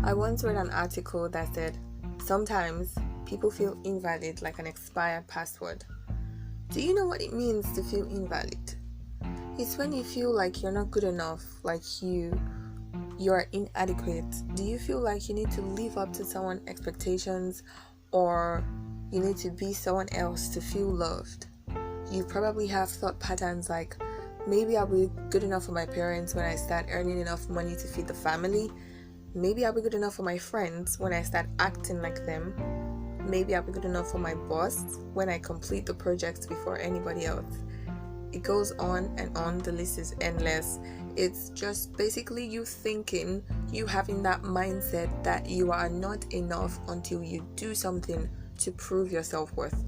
I once read an article that said, sometimes people feel invalid like an expired password. Do you know what it means to feel invalid? It's when you feel like you're not good enough, like you're inadequate. Do you feel like you need to live up to someone's expectations, or you need to be someone else to feel loved? You probably have thought patterns like, maybe I'll be good enough for my parents when I start earning enough money to feed the family. Maybe I'll be good enough for my friends when I start acting like them. Maybe I'll be good enough for my boss when I complete the projects before anybody else. It goes on and on, the list is endless. It's just basically you thinking, you having that mindset that you are not enough until you do something to prove your self-worth.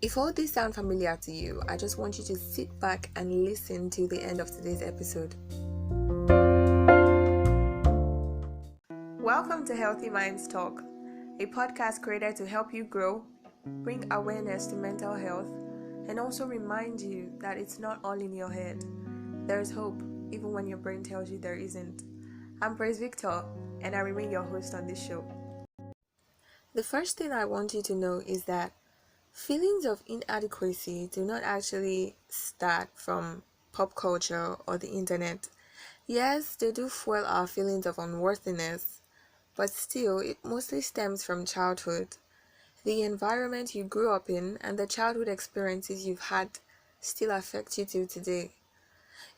If all this sound familiar to you, I just want you to sit back and listen to the end of today's episode. Welcome to Healthy Minds Talk, a podcast created to help you grow, bring awareness to mental health, and also remind you that it's not all in your head. There's hope, even when your brain tells you there isn't. I'm Praise Victor, and I remain your host on this show. The first thing I want you to know is that feelings of inadequacy do not actually start from pop culture or the internet. Yes, they do fuel our feelings of unworthiness, but still, it mostly stems from childhood. The environment you grew up in and the childhood experiences you've had still affect you till today.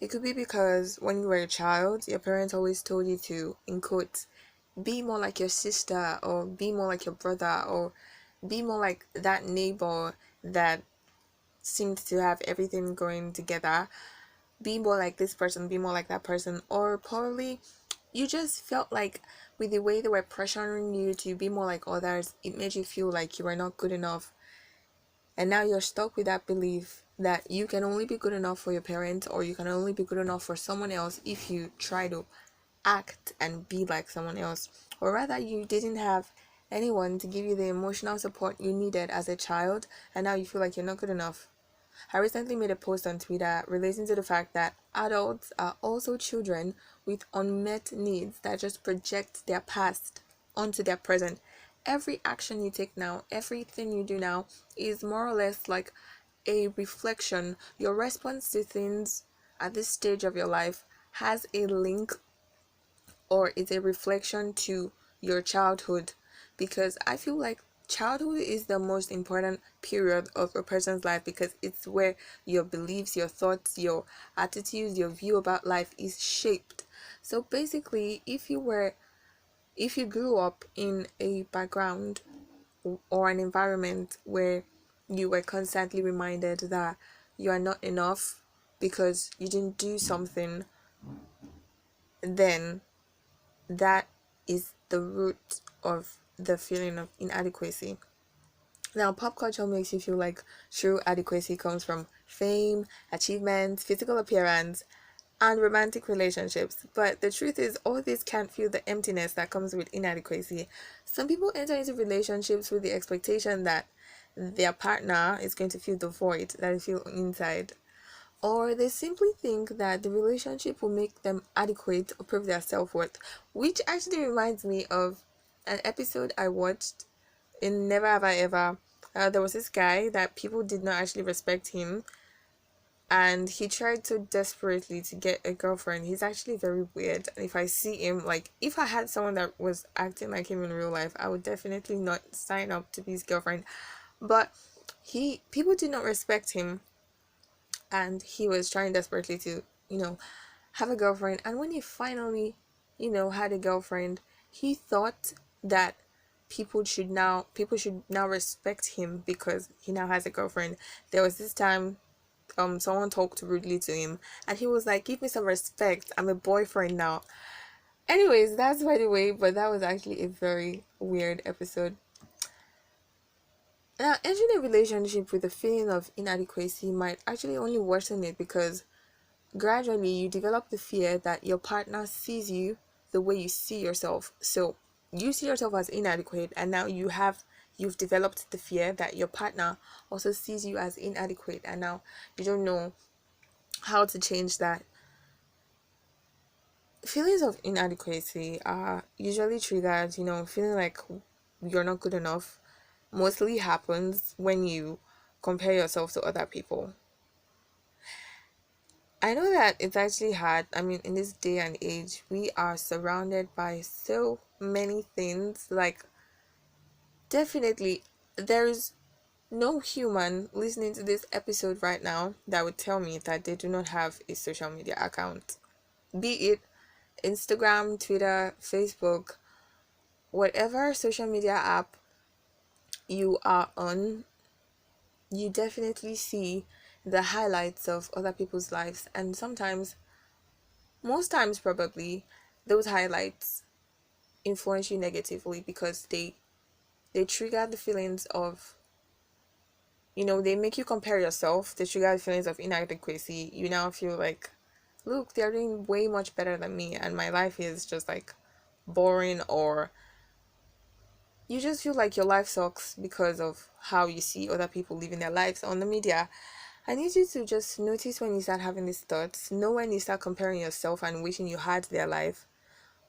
It could be because when you were a child, your parents always told you to, in quotes, be more like your sister, or be more like your brother, or be more like that neighbor that seemed to have everything going together. Be more like this person, be more like that person. Or probably you just felt like with the way they were pressuring you to be more like others, it made you feel like you were not good enough. And now you're stuck with that belief that you can only be good enough for your parents, or you can only be good enough for someone else if you try to act and be like someone else. Or rather, you didn't have anyone to give you the emotional support you needed as a child, and now you feel like you're not good enough. I recently made a post on Twitter relating to the fact that adults are also children with unmet needs that just project their past onto their present. Every action you take now, everything you do now is more or less like a reflection. Your response to things at this stage of your life has a link, or is a reflection to your childhood, because I feel like childhood is the most important period of a person's life, because it's where your beliefs, your thoughts, your attitudes, your view about life is shaped. So basically, if you grew up in a background or an environment where you were constantly reminded that you are not enough because you didn't do something, then that is the root of the feeling of inadequacy. Now, pop culture makes you feel like true adequacy comes from fame, achievements, physical appearance, and romantic relationships. But the truth is, all this can't fill the emptiness that comes with inadequacy. Some people enter into relationships with the expectation that their partner is going to fill the void that they feel inside. Or they simply think that the relationship will make them adequate or prove their self-worth, which actually reminds me of an episode I watched in Never Have I Ever. There was this guy that people did not actually respect him, and he tried so desperately to get a girlfriend. He's actually very weird, and if I see him, like if I had someone that was acting like him in real life, I would definitely not sign up to be his girlfriend. But people did not respect him, and he was trying desperately to, have a girlfriend. And when he finally, had a girlfriend, he thought that people should now respect him because he now has a girlfriend. There was this time someone talked rudely to him, and he was like, give me some respect, I'm a boyfriend now. Anyways, that's by the way, but that was actually a very weird episode. Now, entering a relationship with a feeling of inadequacy might actually only worsen it, because gradually you develop the fear that your partner sees you the way you see yourself. So you see yourself as inadequate, and now you've developed the fear that your partner also sees you as inadequate, and now you don't know how to change that. Feelings of inadequacy are usually triggered, feeling like you're not good enough mostly happens when you compare yourself to other people. I know that it's actually hard. I mean, in this day and age, we are surrounded by so many things. Like, definitely, there's no human listening to this episode right now that would tell me that they do not have a social media account. Be it Instagram, Twitter, Facebook, whatever social media app you are on, you definitely see the highlights of other people's lives. And sometimes, most times probably, those highlights influence you negatively because they trigger the feelings of, they make you compare yourself. They trigger the feelings of inadequacy. You now feel like, look, they're doing way much better than me and my life is just like boring, or you just feel like your life sucks because of how you see other people living their lives on the media. I need you to just notice when you start having these thoughts, know when you start comparing yourself and wishing you had their life.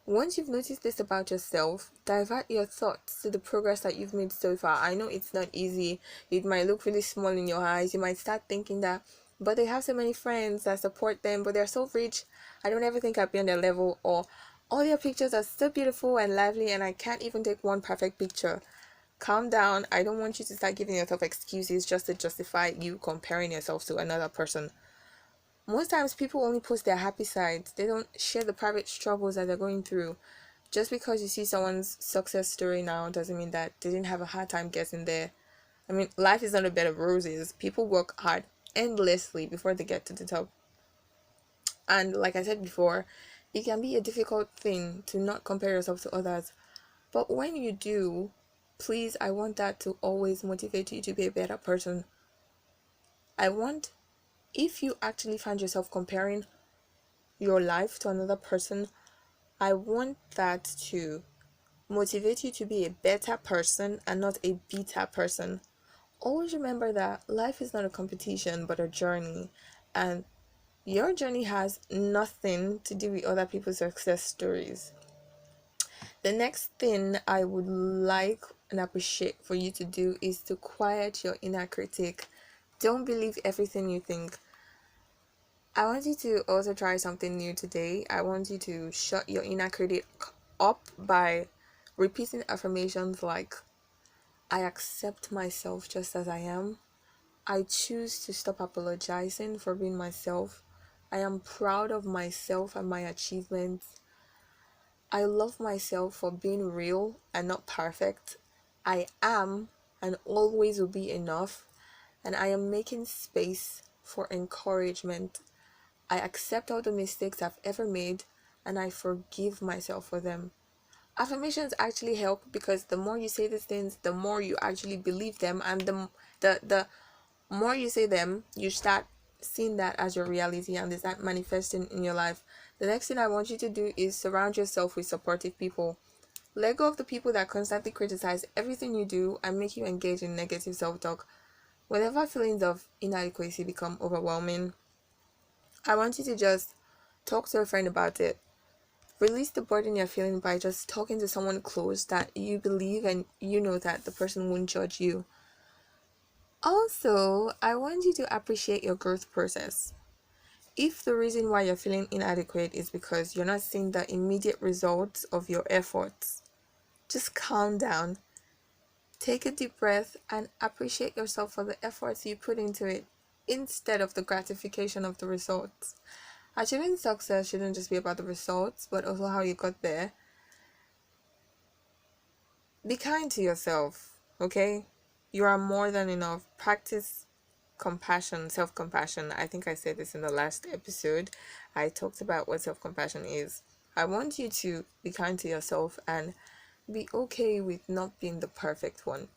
Once you've noticed this about yourself, divert your thoughts to the progress that you've made so far. I know it's not easy. It might look really small in your eyes. You might start thinking that, but they have so many friends that support them, but they're so rich. I don't ever think I'd be on their level. Or all their pictures are so beautiful and lively, and I can't even take one perfect picture. Calm down. I don't want you to start giving yourself excuses just to justify you comparing yourself to another person. Most times people only post their happy sides. They don't share the private struggles that they're going through. Just because you see someone's success story now doesn't mean that they didn't have a hard time getting there. I mean, life is not a bed of roses. People work hard endlessly before they get to the top. And like I said before, it can be a difficult thing to not compare yourself to others. But when you do, please, I want that to always motivate you to be a better person. I want, if you actually find yourself comparing your life to another person, I want that to motivate you to be a better person and not a bitter person. Always remember that life is not a competition but a journey, and your journey has nothing to do with other people's success stories. The next thing I would like and appreciate for you to do is to quiet your inner critic. Don't believe everything you think. I want you to also try something new today. I want you to shut your inner critic up by repeating affirmations like, I accept myself just as I am. I choose to stop apologizing for being myself. I am proud of myself and my achievements. I love myself for being real and not perfect. I am and always will be enough. And I am making space for encouragement. I accept all the mistakes I've ever made and I forgive myself for them. Affirmations actually help because the more you say these things, the more you actually believe them, and the more you say them, you start seeing that as your reality and they start manifesting in your life. The next thing I want you to do is surround yourself with supportive people. Let go of the people that constantly criticize everything you do and make you engage in negative self-talk. Whenever feelings of inadequacy become overwhelming, I want you to just talk to a friend about it. Release the burden you're feeling by just talking to someone close that you believe and you know that the person won't judge you. Also, I want you to appreciate your growth process. If the reason why you're feeling inadequate is because you're not seeing the immediate results of your efforts, just calm down. Take a deep breath and appreciate yourself for the efforts you put into it instead of the gratification of the results. Achieving success shouldn't just be about the results, but also how you got there. Be kind to yourself, okay? You are more than enough. Practice compassion, self-compassion. I think I said this in the last episode. I talked about what self-compassion is. I want you to be kind to yourself and be okay with not being the perfect one.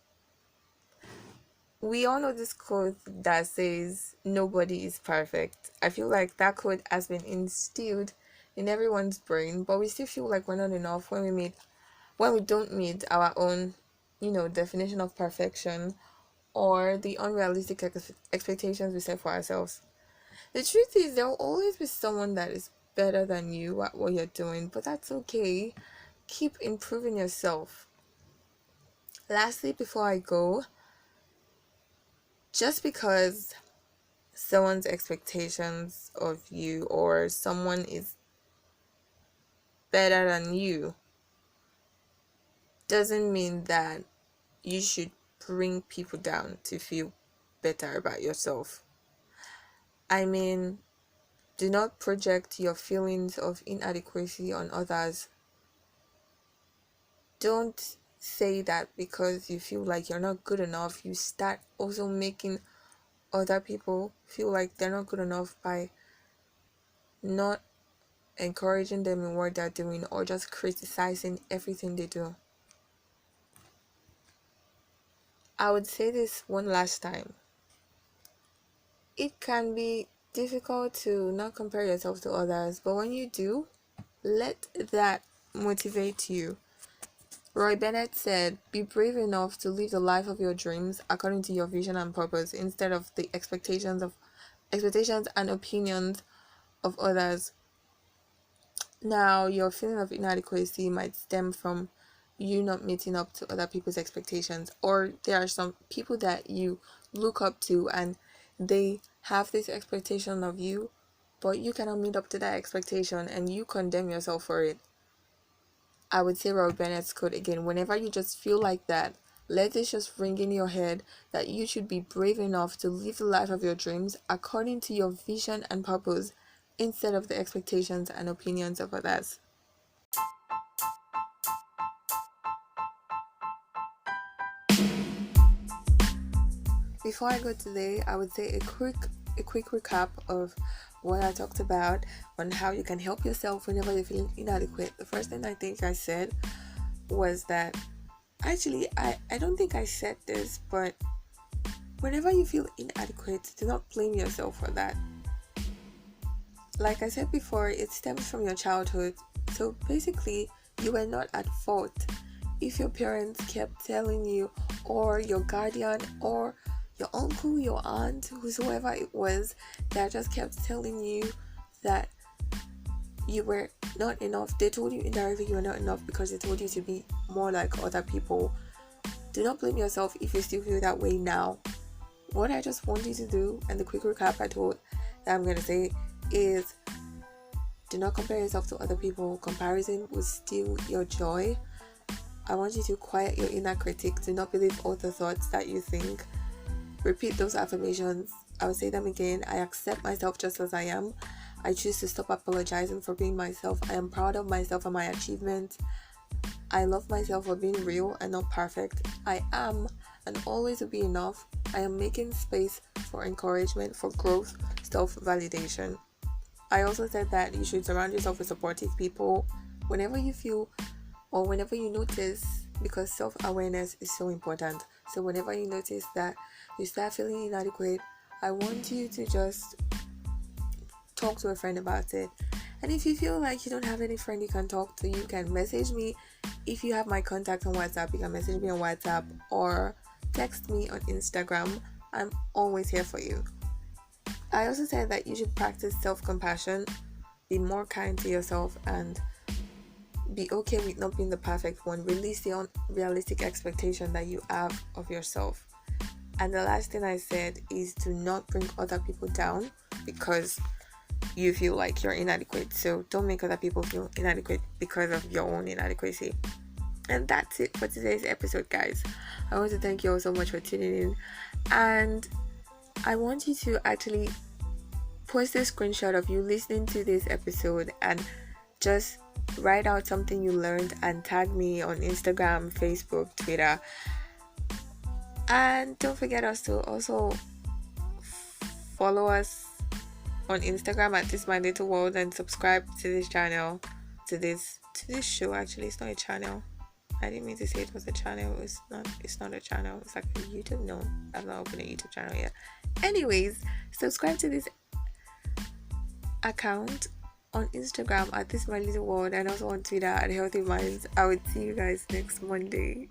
We all know this quote that says nobody is perfect. I feel like that quote has been instilled in everyone's brain, but we still feel like we're not enough when we don't meet our own, definition of perfection or the unrealistic expectations we set for ourselves. The truth is, there will always be someone that is better than you at what you're doing, but that's okay. Keep improving yourself. Lastly, before I go, just because someone's expectations of you or someone is better than you doesn't mean that you should bring people down to feel better about yourself. I mean, do not project your feelings of inadequacy on others. Don't say that because you feel like you're not good enough, you start also making other people feel like they're not good enough by not encouraging them in what they're doing or just criticizing everything they do. I would say this one last time. It can be difficult to not compare yourself to others, but when you do, let that motivate you. Roy Bennett said, "Be brave enough to live the life of your dreams according to your vision and purpose instead of the expectations and opinions of others." Now, your feeling of inadequacy might stem from you not meeting up to other people's expectations, or there are some people that you look up to and they have this expectation of you, but you cannot meet up to that expectation and you condemn yourself for it. I would say Robert Bennett's quote again: whenever you just feel like that, let this just ring in your head that you should be brave enough to live the life of your dreams according to your vision and purpose instead of the expectations and opinions of others. Before I go today, I would say a quick recap of what I talked about on how you can help yourself whenever you're feeling inadequate. The first thing I think I said was that actually I don't think I said this, but whenever you feel inadequate, do not blame yourself for that. Like I said before, it stems from your childhood. So basically, you were not at fault if your parents kept telling you, or your guardian, or your uncle, your aunt, whosoever it was, that just kept telling you that you were not enough. They told you indirectly you were not enough because they told you to be more like other people. Do not blame yourself if you still feel that way now. What I just want you to do, and the quick recap I told that I'm going to say, is do not compare yourself to other people. Comparison will steal your joy. I want you to quiet your inner critic. Do not believe all the thoughts that you think. Repeat those affirmations. I will say them again. I accept myself just as I am. I choose to stop apologizing for being myself. I am proud of myself and my achievements. I love myself for being real and not perfect. I am and always will be enough. I am making space for encouragement, for growth, self-validation. I also said that you should surround yourself with supportive people whenever you feel or whenever you notice, because self-awareness is so important. So whenever you notice that you start feeling inadequate, I want you to just talk to a friend about it. And if you feel like you don't have any friend you can talk to, you can message me. If you have my contact on WhatsApp, you can message me on WhatsApp or text me on Instagram. I'm always here for you. I also said that you should practice self-compassion, be more kind to yourself, and be okay with not being the perfect one. Release the unrealistic expectation that you have of yourself. And the last thing I said is do not bring other people down because you feel like you're inadequate. So don't make other people feel inadequate because of your own inadequacy. And that's it for today's episode, guys. I want to thank you all so much for tuning in, and I want you to actually post a screenshot of you listening to this episode and just write out something you learned and tag me on Instagram, Facebook, Twitter. And don't forget us to also follow us on Instagram at This My Little World and subscribe to this channel, to this show. Actually, it's not a channel. I didn't mean to say it was a channel. It's not a channel. It's like a YouTube. No, I've not opened a YouTube channel yet. Anyways, subscribe to this account on Instagram at This My Little World and also on Twitter at Healthy Minds. I would see you guys next Monday.